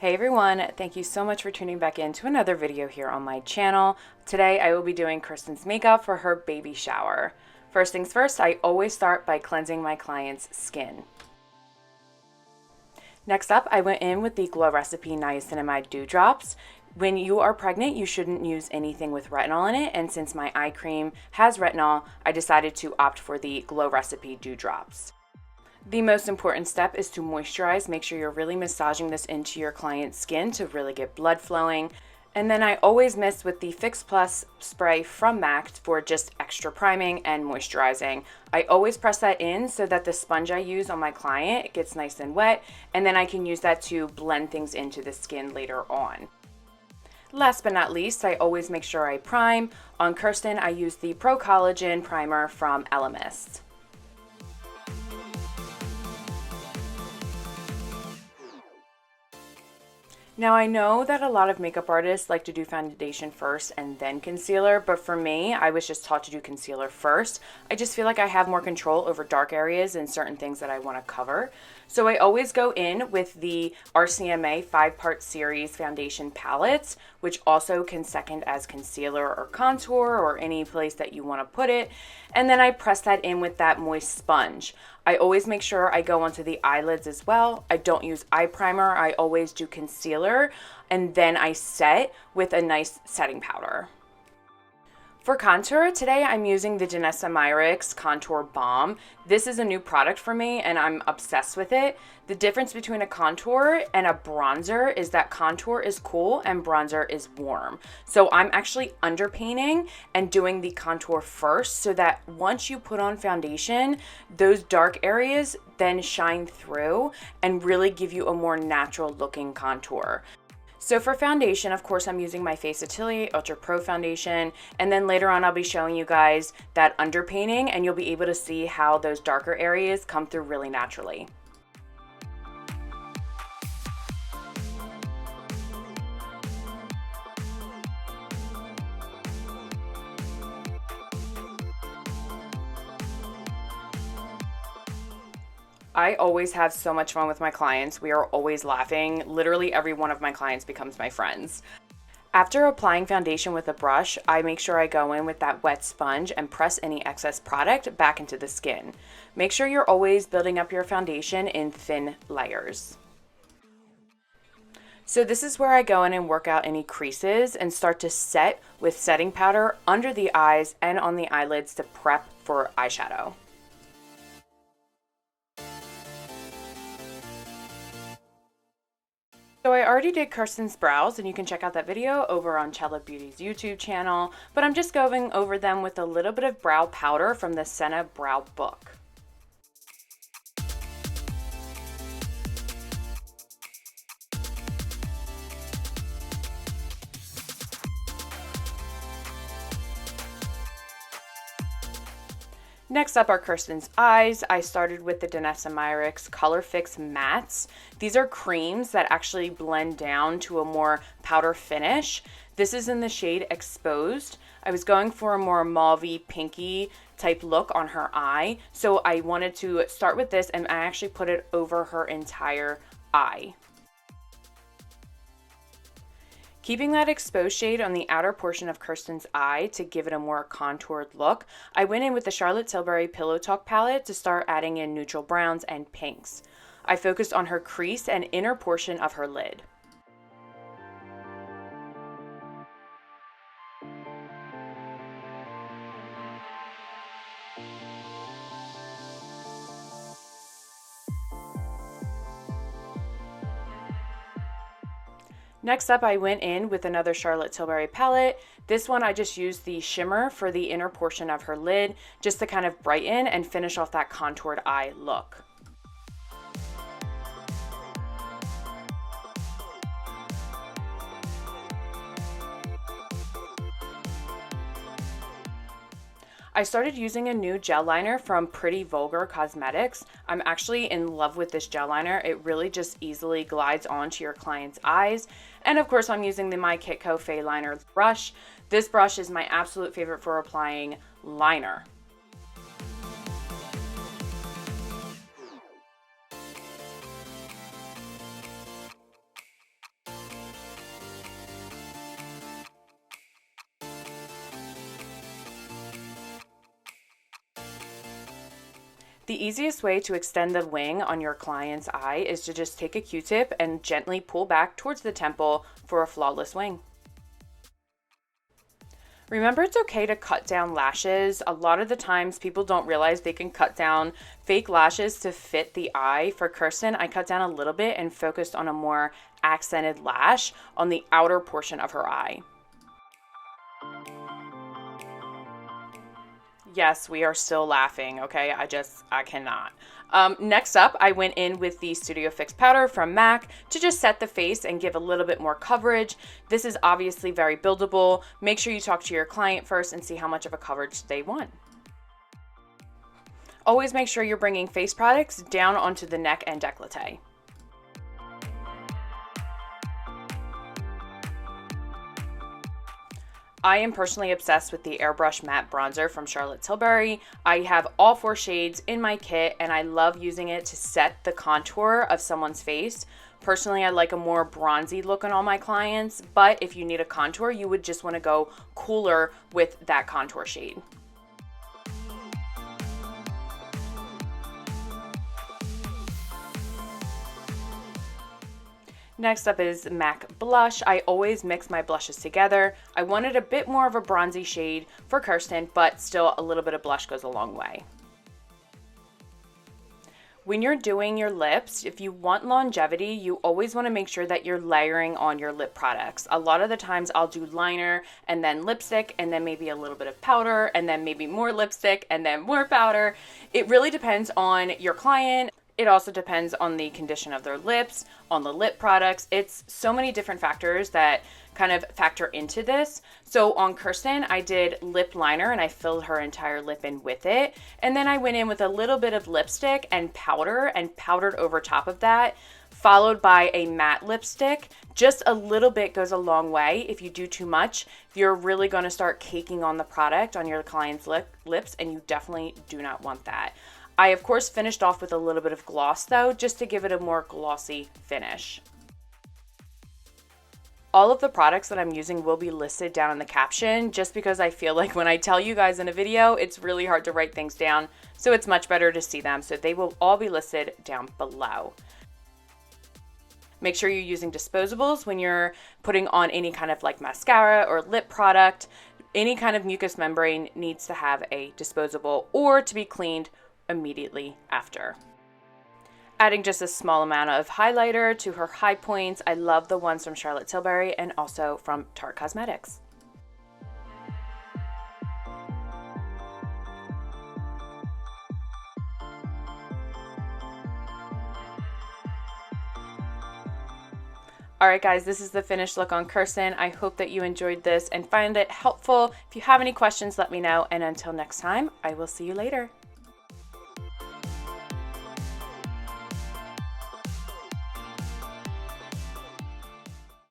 Hey everyone, thank you so much for tuning back in to another video here on my channel. Today I will be doing Kerstin's makeup for her baby shower. First things first, I always start by cleansing my client's skin. Next up, I went in with the Glow Recipe Niacinamide Dew Drops. When you are pregnant, you shouldn't use anything with retinol in it, and since my eye cream has retinol, I decided to opt for the Glow Recipe Dew Drops. The most important step is to moisturize. Make sure you're really massaging this into your client's skin to really get blood flowing. And then I always mist with the Fix Plus spray from MAC for just extra priming and moisturizing. I always press that in so that the sponge I use on my client gets nice and wet, and then I can use that to blend things into the skin later on. Last but not least, I always make sure I prime. On Kerstin, I use the Pro-Collagen primer from Elemis. Now I know that a lot of makeup artists like to do foundation first and then concealer, but for me, I was just taught to do concealer first. I just feel like I have more control over dark areas and certain things that I want to cover. So I always go in with the RCMA 5-part series foundation palettes, which also can second as concealer or contour or any place that you want to put it. And then I press that in with that moist sponge. I always make sure I go onto the eyelids as well. I don't use eye primer. I always do concealer, and then I set with a nice setting powder. For contour, today I'm using the Danessa Myricks Contour Balm. This is a new product for me and I'm obsessed with it. The difference between a contour and a bronzer is that contour is cool and bronzer is warm. So I'm actually underpainting and doing the contour first so that once you put on foundation, those dark areas then shine through and really give you a more natural looking contour. So for foundation, of course, I'm using my Faceatelier Ultra Pro foundation, and then later on I'll be showing you guys that underpainting and you'll be able to see how those darker areas come through really naturally. I always have so much fun with my clients. We are always laughing. Literally every one of my clients becomes my friends. After applying foundation with a brush, I make sure I go in with that wet sponge and press any excess product back into the skin. Make sure you're always building up your foundation in thin layers. So this is where I go in and work out any creases and start to set with setting powder under the eyes and on the eyelids to prep for eyeshadow. So I already did Kerstin's brows, and you can check out that video over on Chella Beauty's YouTube channel, but I'm just going over them with a little bit of brow powder from the Senna Brow Book. Next up are Kerstin's eyes. I started with the Danessa Myricks ColorFix mattes. These are creams that actually blend down to a more powder finish. This is in the shade Exposed. I was going for a more mauve pinky type look on her eye, so I wanted to start with this and I actually put it over her entire eye. Keeping that exposed shade on the outer portion of Kerstin's eye to give it a more contoured look, I went in with the Charlotte Tilbury PillowTalk palette to start adding in neutral browns and pinks. I focused on her crease and inner portion of her lid. Next up, I went in with another Charlotte Tilbury palette. This one I just used the shimmer for the inner portion of her lid just to kind of brighten and finish off that contoured eye look. I started using a new gel liner from Pretty Vulgar Cosmetics. I'm actually in love with this gel liner. It really just easily glides onto your client's eyes. And of course, I'm using the My Kitco Fay Liner brush. This brush is my absolute favorite for applying liner. The easiest way to extend the wing on your client's eye is to just take a Q-tip and gently pull back towards the temple for a flawless wing. Remember, it's okay to cut down lashes. A lot of the times people don't realize they can cut down fake lashes to fit the eye. For Kerstin, I cut down a little bit and focused on a more accented lash on the outer portion of her eye. Yes, we are still laughing, okay? I cannot. Next up, I went in with the StudioFix powder from MAC to just set the face and give a little bit more coverage. This is obviously very buildable. Make sure you talk to your client first and see how much of a coverage they want. Always make sure you're bringing face products down onto the neck and décolleté. I am personally obsessed with the Airbrush Matte Bronzer from Tilbury. I have all 4 shades in my kit and I love using it to set the contour of someone's face. Personally, I like a more bronzy look on all my clients, but if you need a contour, you would just want to go cooler with that contour shade. Next up is MAC Blush. I always mix my blushes together. I wanted a bit more of a bronzy shade for Kerstin, but still a little bit of blush goes a long way. When you're doing your lips, if you want longevity, you always want to make sure that you're layering on your lip products. A lot of the times I'll do liner and then lipstick and then maybe a little bit of powder and then maybe more lipstick and then more powder. It really depends on your client. It also depends on the condition of their lips, on the lip products. It's so many different factors that kind of factor into this. So on Kerstin, I did lip liner and I filled her entire lip in with it. And then I went in with a little bit of lipstick and powdered over top of that, followed by a matte lipstick. Just a little bit goes a long way. If you do too much, you're really going to start caking on the product on your client's lips, and you definitely do not want that. I, of course, finished off with a little bit of gloss though, just to give it a more glossy finish. All of the products that I'm using will be listed down in the caption, just because I feel like when I tell you guys in a video, it's really hard to write things down, so it's much better to see them. So they will all be listed down below. Make sure you're using disposables when you're putting on any kind of like mascara or lip product. Any kind of mucous membrane needs to have a disposable or to be cleaned immediately after. Adding just a small amount of highlighter to her high points. I love the ones from Tilbury and also from Tarte Cosmetics. Alright guys, this is the finished look on Kerstin. I hope that you enjoyed this and find it helpful. If you have any questions, let me know. And until next time, I will see you later.